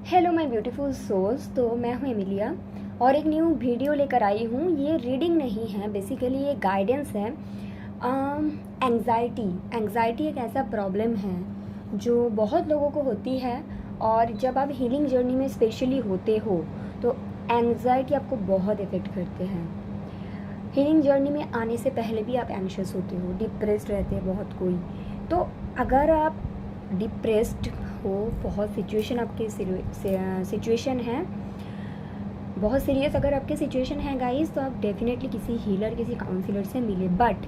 Hello my beautiful souls. तो मैं हूँ एमिलिया और एक न्यू वीडियो लेकर आई हूँ। ये रीडिंग नहीं है, बेसिकली ये गाइडेंस है। एंग्जाइटी एक ऐसा प्रॉब्लम है जो बहुत लोगों को होती है, और जब आप हीलिंग जर्नी में स्पेशली होते हो तो एंग्जाइटी आपको बहुत इफ़ेक्ट करते हैं। हीलिंग जर्नी में आने से पहले भी आप एंग्शियस होते हो, डिप्रेस्ड रहते हैं बहुत कोई। तो अगर आप डिप्रेस्ड हो, बहुत सिचुएशन आपके सिचुएशन है, बहुत सीरियस अगर आपके सिचुएशन है गाइस, तो आप डेफिनेटली किसी हीलर, किसी काउंसलर से मिले। बट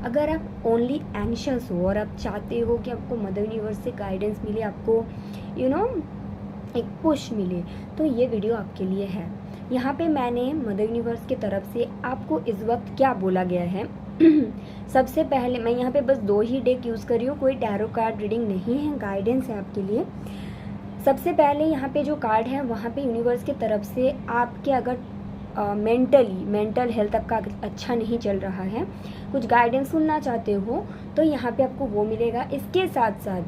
अगर आप ओनली एंग्शियस हो और आप चाहते हो कि आपको मदर यूनिवर्स से गाइडेंस मिले, आपको एक पुश मिले, तो ये वीडियो आपके लिए है। यहाँ पे मैंने मदर यूनिवर्स की तरफ से आपको इस वक्त क्या बोला गया है। सबसे पहले मैं यहाँ पे बस 2 ही डेक यूज़ कर रही हूँ, कोई टैरो कार्ड रीडिंग नहीं है, गाइडेंस है आपके लिए। सबसे पहले यहाँ पे जो कार्ड है वहाँ पे यूनिवर्स की तरफ से आपके अगर मेंटल हेल्थ आपका अच्छा नहीं चल रहा है, कुछ गाइडेंस सुनना चाहते हो, तो यहाँ पे आपको वो मिलेगा। इसके साथ साथ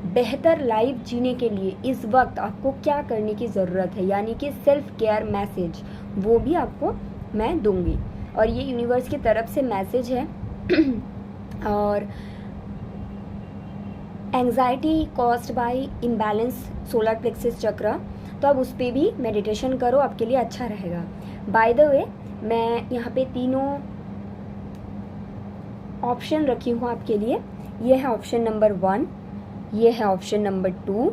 बेहतर लाइफ जीने के लिए इस वक्त आपको क्या करने की ज़रूरत है, यानी कि सेल्फ केयर मैसेज, वो भी आपको मैं दूंगी। और ये यूनिवर्स की तरफ से मैसेज है। और anxiety caused by imbalance solar plexus चक्र, तो अब उस पर भी मेडिटेशन करो, आपके लिए अच्छा रहेगा। बाय द वे, मैं यहाँ पे 3 ऑप्शन रखी हूँ आपके लिए। ये है ऑप्शन नंबर 1, ये है ऑप्शन नंबर 2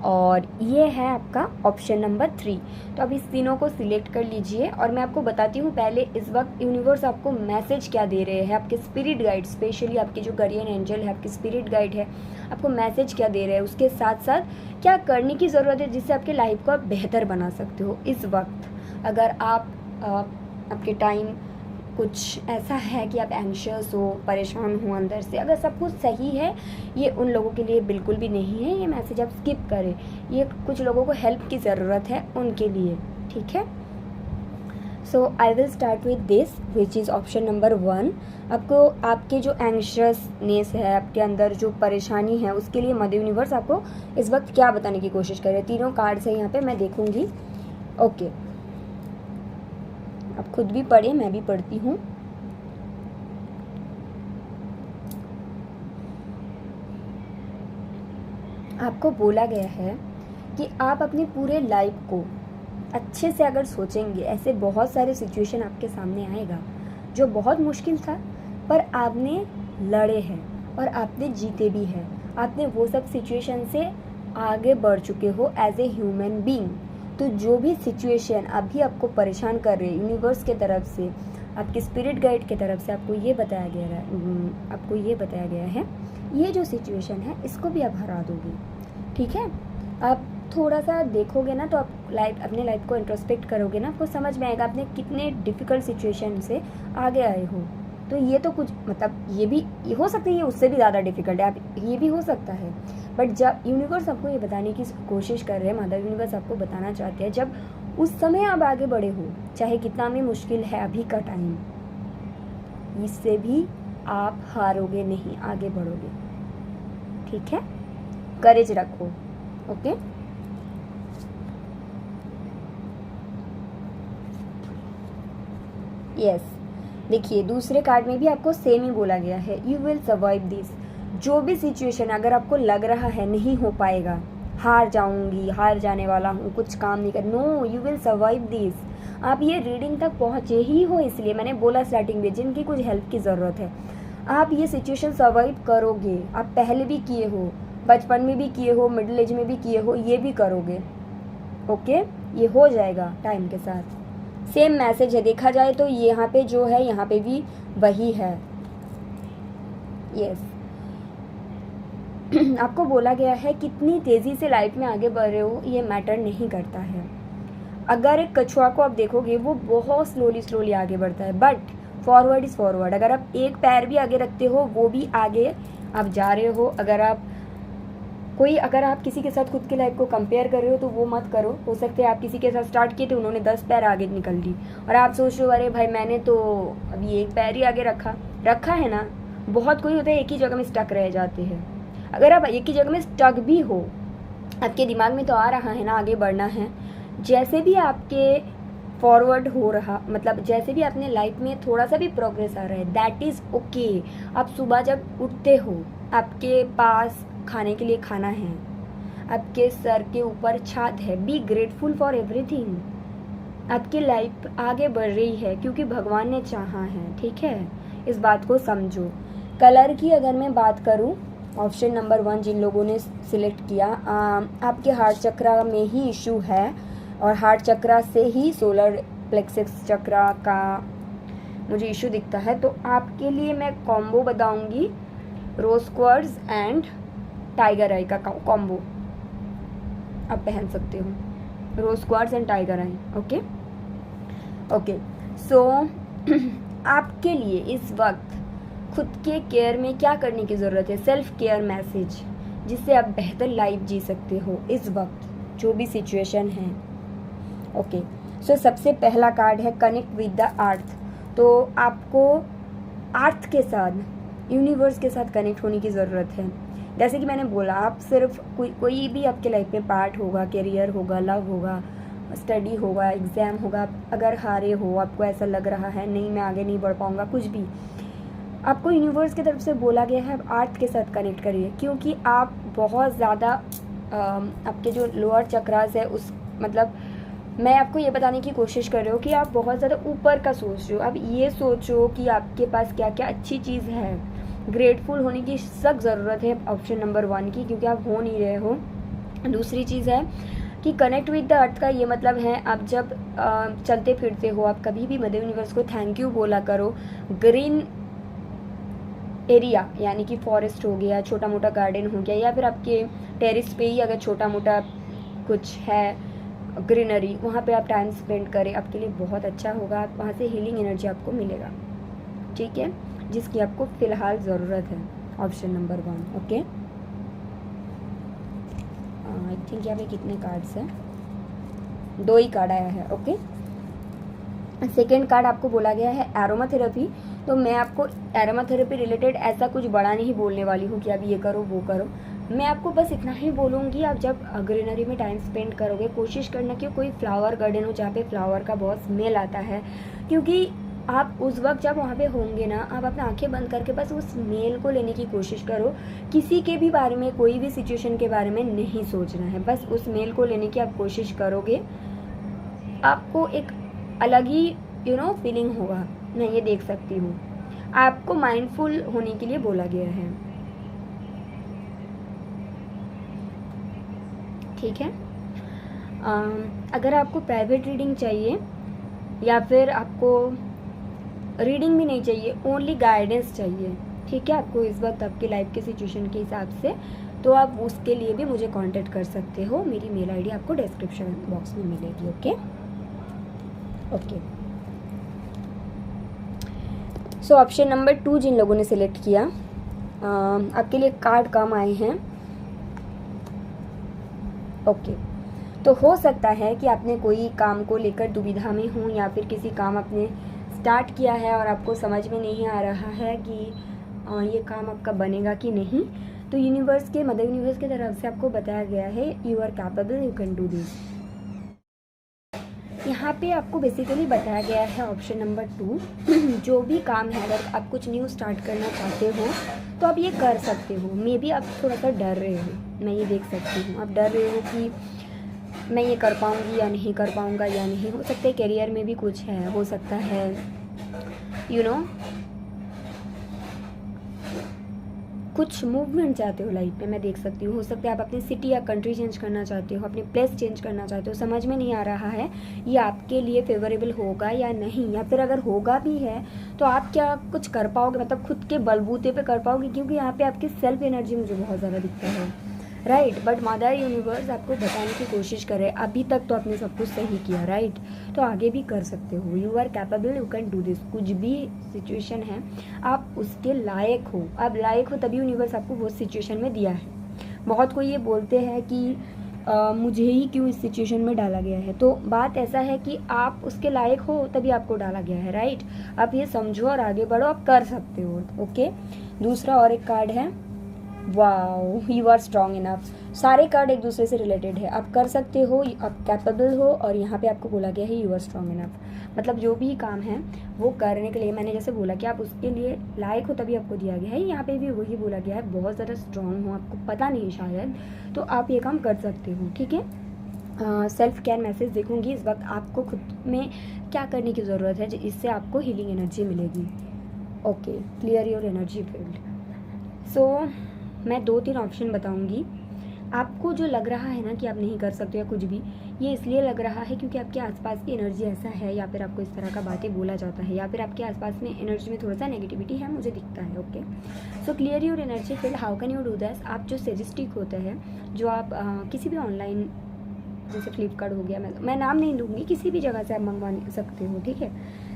और ये है आपका ऑप्शन नंबर 3। तो अब इस तीनों को सिलेक्ट कर लीजिए और मैं आपको बताती हूँ पहले इस वक्त यूनिवर्स आपको मैसेज क्या दे रहे हैं, आपके स्पिरिट गाइड, स्पेशली आपके जो गार्डियन एंजल है, आपके स्पिरिट गाइड है, आपको मैसेज क्या दे रहे हैं, उसके साथ साथ क्या करने की ज़रूरत है जिससे आपके लाइफ को आप बेहतर बना सकते हो इस वक्त। अगर आपके टाइम कुछ ऐसा है कि आप एंग्शियस हो, परेशान हो अंदर से, अगर सब कुछ सही है, ये उन लोगों के लिए बिल्कुल भी नहीं है, ये मैसेज आप स्किप करें। ये कुछ लोगों को हेल्प की ज़रूरत है, उनके लिए, ठीक है। So I will start with this which is option number 1। आपको आपके जो एंग्शियसनेस है, आपके अंदर जो परेशानी है, उसके लिए मदर यूनिवर्स आपको इस वक्त क्या बताने की कोशिश कर रहे हैं। 3 कार्ड्स हैं यहाँ पे, मैं देखूँगी। ओके, आप खुद भी पढ़िए, मैं भी पढ़ती हूँ। आपको बोला गया है कि आप अपनी पूरे लाइफ को अच्छे से अगर सोचेंगे, ऐसे बहुत सारे सिचुएशन आपके सामने आएगा जो बहुत मुश्किल था, पर आपने लड़े हैं और आपने जीते भी हैं। आपने वो सब सिचुएशन से आगे बढ़ चुके हो एज ए ह्यूमन बीइंग। तो जो भी सिचुएशन अभी आपको परेशान कर रहे हैं, यूनिवर्स के तरफ से, आपके स्पिरिट गाइड की तरफ से आपको ये बताया गया है, ये जो सिचुएशन है इसको भी आप हरा दोगे, ठीक है। आप थोड़ा सा देखोगे ना, तो आप अपने लाइफ को इंट्रोस्पेक्ट करोगे ना, आपको समझ में आएगा आपने कितने डिफ़िकल्ट सिचुएशन से आगे आए हो। तो ये तो कुछ ये हो सकता है, ये उससे भी ज़्यादा डिफ़िकल्ट है, आप ये भी हो सकता है। बट जब यूनिवर्स आपको ये बताने की कोशिश कर रहे हैं, मदर यूनिवर्स आपको बताना चाहते हैं, जब उस समय आप आगे बढ़े हो, चाहे कितना भी मुश्किल है अभी का टाइम, इससे भी आप हारोगे नहीं, आगे बढ़ोगे, ठीक है। करेज रखो, ओके। यस, देखिए दूसरे कार्ड में भी आपको सेम ही बोला गया है, यू विल सर्वाइव दिस। जो भी सिचुएशन अगर आपको लग रहा है नहीं हो पाएगा, हार जाऊंगी, हार जाने वाला हूँ, कुछ काम नहीं कर, no, you will survive this. आप ये रीडिंग तक पहुँचे ही हो, इसलिए मैंने बोला स्टार्टिंग में, जिनकी कुछ हेल्प की ज़रूरत है, आप ये सिचुएशन सर्वाइव करोगे। आप पहले भी किए हो, बचपन में भी किए हो, मिडिल एज में भी किए हो, ये भी करोगे, ओके। ये हो जाएगा टाइम के साथ। सेम मैसेज है, देखा जाए तो यहाँ पे जो है, यहाँ पे भी वही है। यस, आपको बोला गया है कितनी तेज़ी से लाइफ में आगे बढ़ रहे हो ये मैटर नहीं करता है। अगर एक कछुआ को आप देखोगे, वो बहुत स्लोली आगे बढ़ता है, बट फॉरवर्ड इज़ फॉरवर्ड। अगर आप एक पैर भी आगे रखते हो, वो भी आगे आप जा रहे हो। अगर आप किसी के साथ खुद की लाइफ को कंपेयर कर रहे हो, तो वो मत करो। हो सकता है आप किसी के साथ स्टार्ट किए तो उन्होंने 10 पैर आगे निकल ली, और आप सोच रहे हो अरे भाई मैंने तो अभी 1 पैर ही आगे रखा है ना। बहुत कोई होता है एक ही जगह में स्टक रह जाते हैं। अगर आप एक ही जगह में स्टक भी हो, आपके दिमाग में तो आ रहा है ना आगे बढ़ना है। जैसे भी आपके फॉरवर्ड हो रहा, मतलब जैसे भी अपने लाइफ में थोड़ा सा भी प्रोग्रेस आ रहा है, दैट इज़ ओके। आप सुबह जब उठते हो, आपके पास खाने के लिए खाना है, आपके सर के ऊपर छत है, बी ग्रेटफुल फॉर एवरीथिंग। आपकी लाइफ आगे बढ़ रही है क्योंकि भगवान ने चाहा है, ठीक है, इस बात को समझो। कलर की अगर मैं बात करूं, ऑप्शन नंबर 1 जिन लोगों ने सिलेक्ट किया, आपके हार्ट चक्रा में ही इशू है और हार्ट चक्रा से ही सोलर प्लेक्सस चक्रा का मुझे इशू दिखता है। तो आपके लिए मैं कॉम्बो बताऊंगी, rose quartz and tiger eye का कॉम्बो आप पहन सकते हो, rose quartz and tiger eye. Okay so आपके लिए इस वक्त खुद के केयर में क्या करने की ज़रूरत है, सेल्फ केयर मैसेज, जिससे आप बेहतर लाइफ जी सकते हो इस वक्त जो भी सिचुएशन है। ओके सो सबसे पहला कार्ड है कनेक्ट विद द अर्थ। तो आपको अर्थ के साथ, यूनिवर्स के साथ कनेक्ट होने की ज़रूरत है। जैसे कि मैंने बोला, आप सिर्फ कोई भी आपके लाइफ में पार्ट होगा, करियर होगा, लव होगा, स्टडी होगा, एग्ज़ाम होगा, आप अगर हारे हो, आपको ऐसा लग रहा है नहीं मैं आगे नहीं बढ़ पाऊँगा, कुछ भी, आपको यूनिवर्स की तरफ से बोला गया है अर्थ के साथ कनेक्ट करिए। क्योंकि आप बहुत ज़्यादा आपके जो लोअर चक्रास है उस, मतलब मैं आपको ये बताने की कोशिश कर रही हूँ कि आप बहुत ज़्यादा ऊपर का सोच रहे हो। अब ये सोचो कि आपके पास क्या क्या अच्छी चीज़ है, ग्रेटफुल होने की सख्त ज़रूरत है ऑप्शन नंबर 1 की, क्योंकि आप हो नहीं रहे हो। दूसरी चीज़ है कि कनेक्ट विद द अर्थ का ये मतलब है, आप जब चलते फिरते हो, आप कभी भी मदर यूनिवर्स को थैंक यू बोला करो। ग्रीन एरिया यानी कि फॉरेस्ट हो गया, छोटा मोटा गार्डन हो गया, या फिर आपके टेरिस पे ही अगर छोटा मोटा कुछ है ग्रीनरी, वहाँ पे आप टाइम स्पेंड करें, आपके लिए बहुत अच्छा होगा। आप वहाँ से हीलिंग एनर्जी आपको मिलेगा, ठीक है, जिसकी आपको फ़िलहाल ज़रूरत है, option number 1। Okay, I think यहाँ पे कितने कार्ड्स हैं, 2 ही कार्ड आया है। ओके, सेकेंड कार्ड आपको बोला गया है एरोमा थेरेपी। तो मैं आपको एरोमा थेरेपी रिलेटेड ऐसा कुछ बड़ा नहीं बोलने वाली हूँ कि अब ये करो वो करो। मैं आपको बस इतना ही बोलूँगी, आप जब ग्रीनरी में टाइम स्पेंड करोगे, कोशिश करना कि कोई फ्लावर गार्डन हो जहाँ पे फ्लावर का बहुत स्मेल आता है, क्योंकि आप उस वक्त जब वहाँ पे होंगे ना, आप अपनी आंखें बंद करके बस उस स्मेल को लेने की कोशिश करो। किसी के भी बारे में, कोई भी सिचुएशन के बारे में नहीं सोचना है, बस उस स्मेल को लेने की आप कोशिश करोगे, आपको एक अलग ही फीलिंग होगा। मैं ये देख सकती हूँ। आपको माइंडफुल होने के लिए बोला गया है, ठीक है। अगर आपको प्राइवेट रीडिंग चाहिए या फिर आपको रीडिंग भी नहीं चाहिए, ओनली गाइडेंस चाहिए, ठीक है, आपको इस वक्त आपकी लाइफ के सिचुएशन के हिसाब से, तो आप उसके लिए भी मुझे कांटेक्ट कर सकते हो। मेरी मेल आईडी आपको डिस्क्रिप्शन बॉक्स में मिलेगी। ओके सो ऑप्शन नंबर 2 जिन लोगों ने सिलेक्ट किया, आपके लिए कार्ड कम आए हैं। ओके, तो हो सकता है कि आपने कोई काम को लेकर दुविधा में हो, या फिर किसी काम आपने स्टार्ट किया है और आपको समझ में नहीं आ रहा है कि ये काम आपका बनेगा कि नहीं। तो यूनिवर्स के, मदर यूनिवर्स की तरफ से आपको बताया गया है you are capable, you can do this. यहाँ पे आपको बेसिकली बताया गया है ऑप्शन नंबर 2 जो भी काम है, अगर आप कुछ न्यू स्टार्ट करना चाहते हो तो आप ये कर सकते हो। मे बी आप थोड़ा सा डर रहे हो, मैं ये देख सकती हूँ, आप डर रहे हो कि मैं ये कर पाऊँगी या नहीं कर पाऊँगा, या नहीं, हो सकता है करियर में भी कुछ है, हो सकता है कुछ मूवमेंट चाहते हो लाइफ में, मैं देख सकती हूँ। हो सकता है आप अपनी सिटी या कंट्री चेंज करना चाहते हो, अपनी प्लेस चेंज करना चाहते हो, समझ में नहीं आ रहा है ये आपके लिए फेवरेबल होगा या नहीं, या फिर अगर होगा भी है तो आप क्या कुछ कर पाओगे, मतलब खुद के बलबूते पे कर पाओगे, क्योंकि यहाँ पे आपकी सेल्फ एनर्जी मुझे बहुत ज़्यादा दिखता है, राइट। बट मदर यूनिवर्स आपको बताने की कोशिश करे, अभी तक तो आपने सब कुछ सही किया, राइट, तो आगे भी कर सकते हो। You are capable, you can do this. कुछ भी सिचुएशन है आप उसके लायक हो, आप लायक हो तभी यूनिवर्स आपको वो सिचुएशन में दिया है। बहुत कोई ये बोलते हैं कि मुझे ही क्यों इस सिचुएशन में डाला गया है, तो बात ऐसा है कि आप उसके लायक हो तभी आपको डाला गया है, राइट। आप ये समझो और आगे बढ़ो, आप कर सकते हो। ओके, दूसरा और एक कार्ड है wow, you are strong enough. सारे कार्ड एक दूसरे से रिलेटेड है, आप कर सकते हो, आप कैपेबल हो, और यहाँ पे आपको बोला गया है यू आर स्ट्रॉन्ग इनफ। मतलब जो भी काम है वो करने के लिए, मैंने जैसे बोला कि आप उसके लिए लायक हो तभी आपको दिया गया है, यहाँ पे भी वही बोला गया है, बहुत ज़्यादा स्ट्रॉन्ग हो, आपको पता नहीं शायद, तो आप ये काम कर सकते हो, ठीक है। सेल्फ केयर मैसेज देखूंगी इस वक्त आपको खुद में क्या करने की ज़रूरत है इससे आपको हीलिंग एनर्जी मिलेगी। Okay, clear your energy field. So मैं 2-3 ऑप्शन बताऊंगी। आपको जो लग रहा है ना कि आप नहीं कर सकते या कुछ भी, ये इसलिए लग रहा है क्योंकि आपके आसपास की एनर्जी ऐसा है, या फिर आपको इस तरह का बातें बोला जाता है, या फिर आपके आसपास में एनर्जी में थोड़ा सा नेगेटिविटी है, मुझे दिखता है। Okay, so clear your energy field. How can you do that? आप जो सजेस्टिक होते हैं, जो आप किसी भी ऑनलाइन, जैसे फ्लिपकार्ट हो गया, मैं नाम नहीं लूँगी, किसी भी जगह से आप मंगवा सकते हो, ठीक है।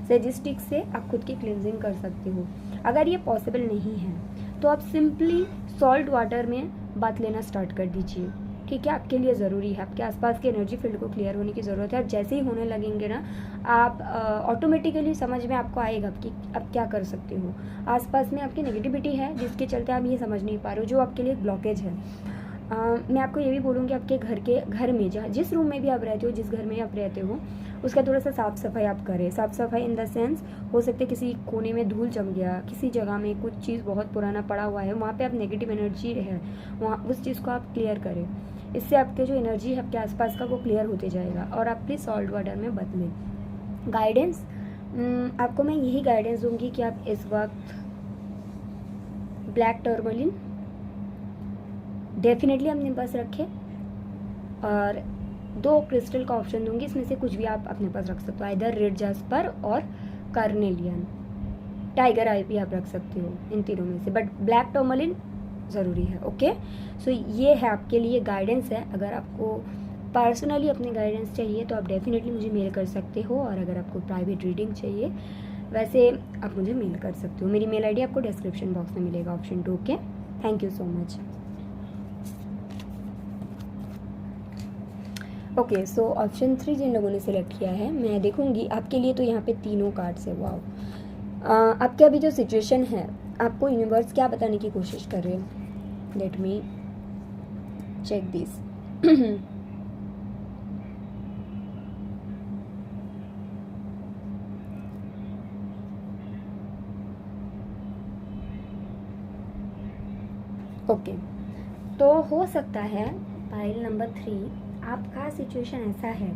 सजेस्टिक से आप खुद की क्लिनजिंग कर सकते हो। अगर ये पॉसिबल नहीं है तो आप सिंपली सॉल्ट वाटर में बात लेना स्टार्ट कर दीजिए, ठीक है। आपके लिए ज़रूरी है, आपके आसपास के एनर्जी फील्ड को क्लियर होने की ज़रूरत है। आप जैसे ही होने लगेंगे ना, आप ऑटोमेटिकली समझ में आपको आएगा कि आप क्या कर सकते हो। आसपास में आपकी नेगेटिविटी है जिसके चलते आप ये समझ नहीं पा रहे हो, जो आपके लिए एक ब्लॉकेज है। मैं आपको ये भी बोलूँगी, आपके घर में जहाँ जिस रूम में भी आप रहते हो, जिस घर में आप रहते हो, उसका थोड़ा सा साफ़ सफाई आप करें। साफ़ सफाई इन द सेंस, हो सकता है किसी कोने में धूल जम गया, किसी जगह में कुछ चीज़ बहुत पुराना पड़ा हुआ है, वहाँ पे आप नेगेटिव एनर्जी है, वहाँ उस चीज़ को आप क्लियर करें। इससे आपके जो एनर्जी है आपके आसपास का, वो क्लियर होते जाएगा। और आप प्लीज़ सॉल्ट वाटर में बदलें। गाइडेंस, आपको मैं यही गाइडेंस दूँगी कि आप इस वक्त ब्लैक टर्मलिन डेफिनेटली अपने पास रखें, और 2 क्रिस्टल का ऑप्शन दूंगी, इसमें से कुछ भी आप अपने पास रख सकते हो, इधर रेड जास्पर और कार्नेलियन, टाइगर आई भी आप रख सकते हो, इन तीनों में से, बट ब्लैक टर्मलिन ज़रूरी है। ओके, सो ये है आपके लिए गाइडेंस है। अगर आपको पर्सनली अपने गाइडेंस चाहिए तो आप डेफिनेटली मुझे मेल कर सकते हो, और अगर आपको प्राइवेट रीडिंग चाहिए वैसे आप मुझे मेल कर सकते हो। मेरी मेल आईडी आपको डिस्क्रिप्शन बॉक्स में मिलेगा, option 2। Okay, thank you so much. Okay, so option 3 जिन लोगों ने सिलेक्ट किया है, मैं देखूंगी आपके लिए, तो यहाँ पे तीनों कार्ड्स है। वाओ, आपके अभी जो सिचुएशन है, आपको यूनिवर्स क्या बताने की कोशिश कर रहे हैं? Let me check this. Okay, तो हो सकता है पाइल नंबर 3, आपका सिचुएशन ऐसा है,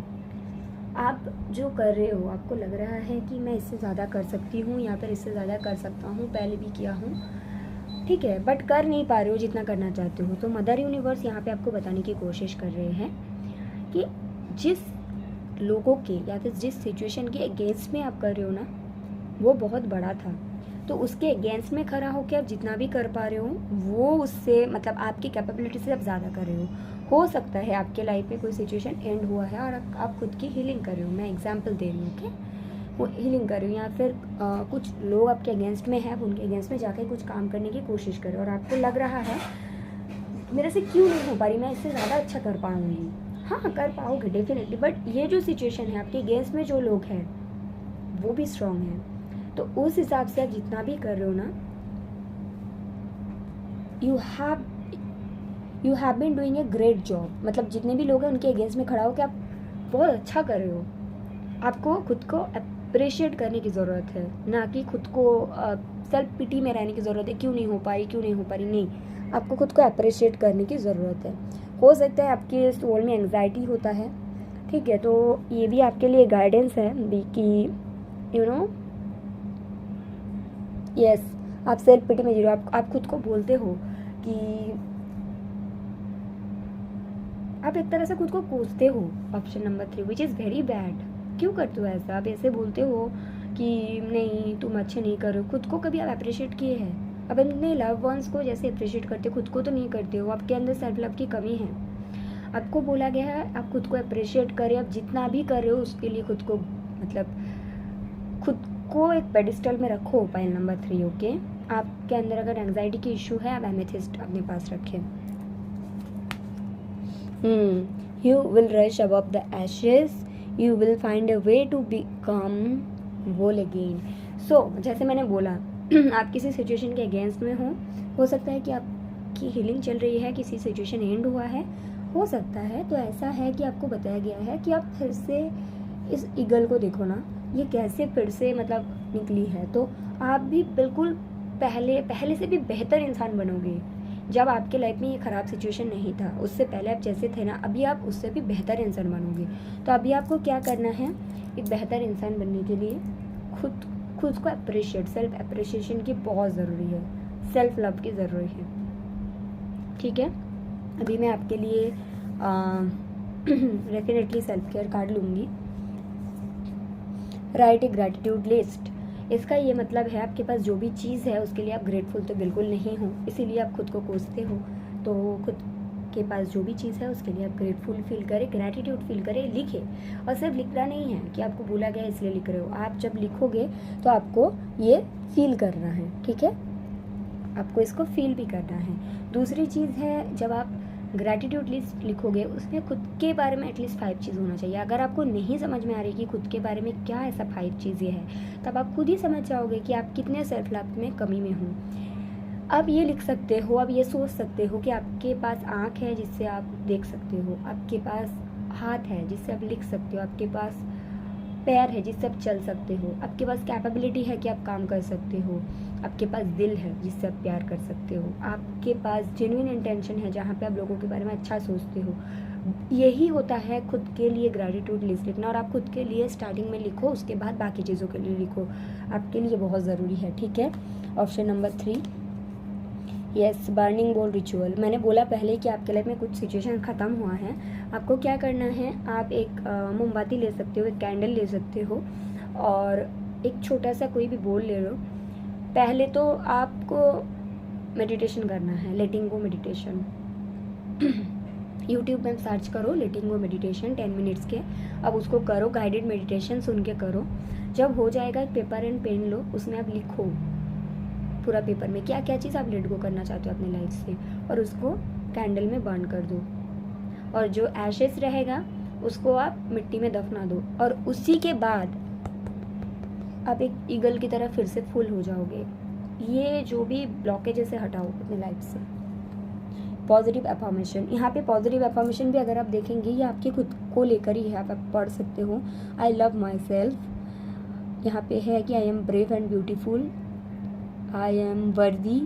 आप जो कर रहे हो आपको लग रहा है कि मैं इससे ज़्यादा कर सकती हूँ, या फिर इससे ज़्यादा कर सकता हूँ, पहले भी किया हूँ, ठीक है, बट कर नहीं पा रहे हो जितना करना चाहते हो। तो मदर यूनिवर्स यहाँ पे आपको बताने की कोशिश कर रहे हैं कि जिस लोगों के या फिर जिस सिचुएशन के अगेंस्ट में आप कर रहे हो ना, वो बहुत बड़ा था, तो उसके अगेंस्ट में खड़ा होकर आप जितना भी कर पा रहे हो वो उससे, मतलब आपकी कैपेबिलिटी से आप ज़्यादा कर रहे हो। हो सकता है आपके लाइफ में कोई सिचुएशन एंड हुआ है और आप खुद की हीलिंग कर रहे हो, मैं एग्जांपल दे रही हूँ, ओके, वो हीलिंग कर रही हूँ, या फिर कुछ लोग आपके अगेंस्ट में है, उनके अगेंस्ट में जाकर कुछ काम करने की कोशिश कर रहे हो, और आपको लग रहा है मेरे से क्यों नहीं हो पा रही, मैं इससे ज़्यादा अच्छा कर पाऊँगी। हाँ, कर पाओगे डेफिनेटली, बट ये जो सिचुएशन है, आपके अगेंस्ट में जो लोग हैं वो भी स्ट्रांग हैं, तो उस हिसाब से आप जितना भी कर रहे हो ना, you have been doing a great job. मतलब जितने भी लोग हैं उनके अगेंस्ट में खड़ा हो कि आप बहुत अच्छा कर रहे हो। आपको खुद को अप्रिशिएट करने की ज़रूरत है, ना कि खुद को सेल्फ पिटी में रहने की ज़रूरत है, क्यों नहीं हो पा रही, नहीं, आपको खुद को अप्रिशिएट करने की ज़रूरत है। हो सकता है आपके सोल में एंग्जाइटी होता है, ठीक है, तो ये भी आपके लिए गाइडेंस है कि यू नो, यस, आप सेल्फ पिटी में जीरो, आप खुद को बोलते हो कि आप एक तरह से खुद को कोसते हो। Option number 3, which is very bad. क्यों करते हो ऐसा? आप ऐसे बोलते हो कि नहीं तुम अच्छे नहीं कर रहे हो। खुद को कभी आप अप्रिशिएट किए हैं? अब अपने लव वंस को जैसे अप्रिशिएट करते हो, खुद को तो नहीं करते हो। आपके अंदर सेल्फ लव की कमी है। आपको बोला गया है आप खुद को अप्रिशिएट करें। आप जितना भी कर रहे हो उसके लिए खुद को, मतलब खुद को एक पेडिस्टल में रखो। Pile number 3, okay. आपके अंदर अगर एंग्जाइटी की इशू है, आप एमेथिस्ट अपने पास रखें। You will rush above the ashes. You will find a way to become whole again. So, जैसे मैंने बोला आप किसी सिचुएशन के अगेंस्ट में हो सकता है कि आप आपकी हीलिंग चल रही है, किसी सिचुएशन एंड हुआ है, हो सकता है तो ऐसा है कि आपको बताया गया है कि आप फिर से इस ईगल को देखो ना, ये कैसे फिर से मतलब निकली है, तो आप भी बिल्कुल पहले से भी बेहतर इंसान बनोगे। जब आपके लाइफ में ये ख़राब सिचुएशन नहीं था, उससे पहले आप जैसे थे ना, अभी आप उससे भी बेहतर इंसान बनोगे। तो अभी आपको क्या करना है, एक बेहतर इंसान बनने के लिए खुद को अप्रिशिएट, सेल्फ अप्रिशिएशन की बहुत ज़रूरी है, सेल्फ लव की ज़रूरी है। ठीक है, अभी मैं आपके लिए डेफिनेटली सेल्फ केयर कार्ड लूँगी। राइट ए ग्रैटिट्यूड लिस्ट। इसका ये मतलब है आपके पास जो भी चीज़ है उसके लिए आप ग्रेटफुल तो बिल्कुल नहीं हो, इसीलिए आप खुद को कोसते हो। तो खुद के पास जो भी चीज़ है उसके लिए आप ग्रेटफुल फील करें, ग्रैटिट्यूड फील करें, लिखें। और सिर्फ लिखना नहीं है कि आपको बोला गया इसलिए लिख रहे हो, आप जब लिखोगे तो आपको ये फील करना है। ठीक है, आपको इसको फील भी करना है। दूसरी चीज़ है, जब आप ग्रैटिट्यूड लिस्ट लिखोगे उसमें खुद के बारे में एटलीस्ट 5 चीज़ होना चाहिए। अगर आपको नहीं समझ में आ रही कि खुद के बारे में क्या ऐसा 5 चीज़ें हैं, तब आप खुद ही समझ जाओगे कि आप कितने सेल्फ लव में कमी में हो। आप ये लिख सकते हो, आप ये सोच सकते हो कि आपके पास आँख है जिससे आप देख सकते हो, आपके पास हाथ है जिससे आप लिख सकते हो, आपके पास पैर है जिससे आप चल सकते हो, आपके पास कैपेबिलिटी है कि आप काम कर सकते हो, आपके पास दिल है जिससे आप प्यार कर सकते हो, आपके पास जेन्युइन इंटेंशन है जहाँ पे आप लोगों के बारे में अच्छा सोचते हो। यही होता है खुद के लिए ग्रैटिट्यूड लिस्ट लिखना। और आप खुद के लिए स्टार्टिंग में लिखो, उसके बाद बाकी चीज़ों के लिए लिखो, आपके लिए बहुत ज़रूरी है। ठीक है, ऑप्शन नंबर 3, यस, बर्निंग बोल रिचुअल। मैंने बोला पहले कि आपके लाइफ में कुछ सिचुएशन ख़त्म हुआ है, आपको क्या करना है, आप एक मोमबत्ती ले सकते हो, एक कैंडल ले सकते हो और एक छोटा सा कोई भी बोल ले लो। पहले तो आपको मेडिटेशन करना है, लेटिंग गो मेडिटेशन। यूट्यूब में सर्च करो लेटिंग गो मेडिटेशन 10 मिनट्स के, अब उसको करो, गाइडेड मेडिटेशन सुन के करो। जब हो जाएगा एक पेपर एंड पेन लो, उसमें आप लिखो पूरा पेपर में क्या क्या चीज़ आप लेट गो करना चाहते हो अपनी लाइफ से, और उसको कैंडल में बर्न कर दो। और जो एशेस रहेगा उसको आप मिट्टी में दफना दो, और उसी के बाद आप एक ईगल की तरह फिर से फुल हो जाओगे। ये जो भी ब्लॉकेजेस से हटाओ अपनी लाइफ से। पॉजिटिव अफर्मेशन, यहाँ पे पॉजिटिव अफर्मेशन भी अगर आप देखेंगे ये आपके खुद को लेकर ही है, आप पढ़ सकते हो। आई लव माई सेल्फ, यहाँ पे है कि I am brave and beautiful, I am वर्दी,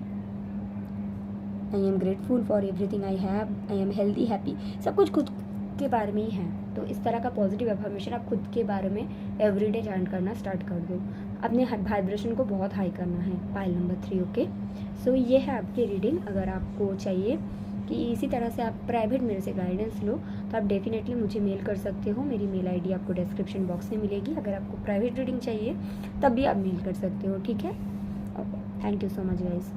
I am grateful for everything I have, I am healthy happy. सब कुछ खुद के बारे में ही है। तो इस तरह का पॉजिटिव अफर्मेशन आप खुद के बारे में एवरीडे चैंट करना स्टार्ट कर दो। अपने वाइब्रेशन को बहुत हाई करना है। Pile number 3, okay. सो ये है आपकी रीडिंग। अगर आपको चाहिए कि इसी तरह से आप प्राइवेट मेरे से गाइडेंस लो तो आप डेफिनेटली मुझे मेल कर सकते हो। मेरी मेल आईडी आपको डिस्क्रिप्शन बॉक्स में मिलेगी। अगर आपको प्राइवेट रीडिंग चाहिए तब भी आप मेल कर सकते हो, ठीक है। Okay, thank you so much guys.